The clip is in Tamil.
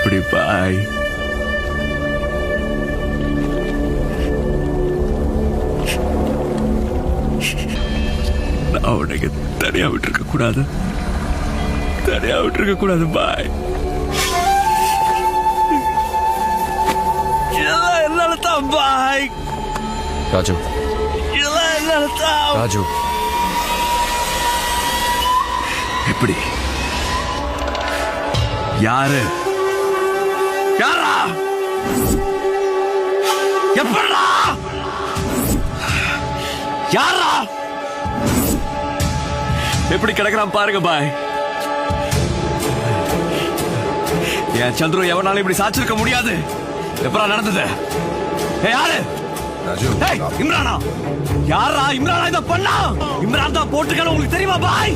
எப்படி பாய்? நான் உனக்கு தனியா விட்டுருக்க கூடாது, தனியா விட்டுருக்க கூடாது பாய். என்னால தான் பாய். ராஜு, என்னால தான். ராஜு, எப்படி? யாரு? யாரா? எப்படா? யாரா? எப்படி கிடக்குறான் பாருங்க பாய். என் சந்துரு எவனாலும் இப்படி சாச்சிருக்க முடியாது. எப்படா நடந்தது? யாரு? இம்ரானா? யாரா இம்ரானா இதை பண்ணா? இம்ரான் தான் போட்டுக்கணும், உங்களுக்கு தெரியுமா பாய்?